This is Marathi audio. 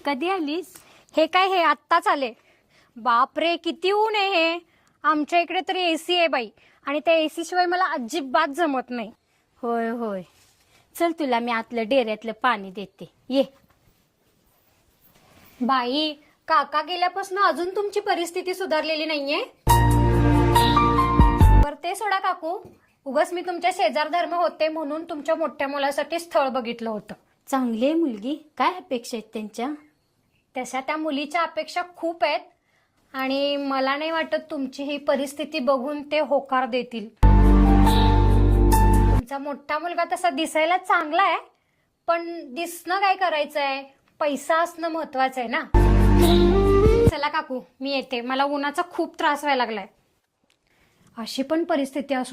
कधी आलीस? हे काय, हे आत्ताच आले. बापरे, किती ऊन आहे हे. आमच्या इकडे तरी एसी आहे बाई, आणि त्या एसी शिवाय मला अजिबात जमत नाही. होय होय, चल तुला मी आतलं डेऱ्यातलं पाणी देते, ये. बाई, काका गेल्यापासून अजून तुमची परिस्थिती सुधारलेली नाहीये. बरं ते सोडा काकू, उगाच मी तुमच्या शेजार धर्म होते म्हणून तुमच्या मोठ्या मुलासाठी स्थळ बघितलं होतं. चांगली आहे मुलगी, काय अपेक्षा आहेत त्यांच्या? तशा त्या मुलीच्या अपेक्षा खूप आहेत, आणि मला नाही वाटत तुमची ही परिस्थिती बघून ते होकार देतील. तुमचा मोठा मुलगा तसा दिसायला चांगला आहे, पण दिसणं काय करायचंय, पैसा असणं महत्वाचं आहे ना. चला काकू, मी येते, मला उन्हाचा खूप त्रास व्हायला लागलाय. अशी पण परिस्थिती असू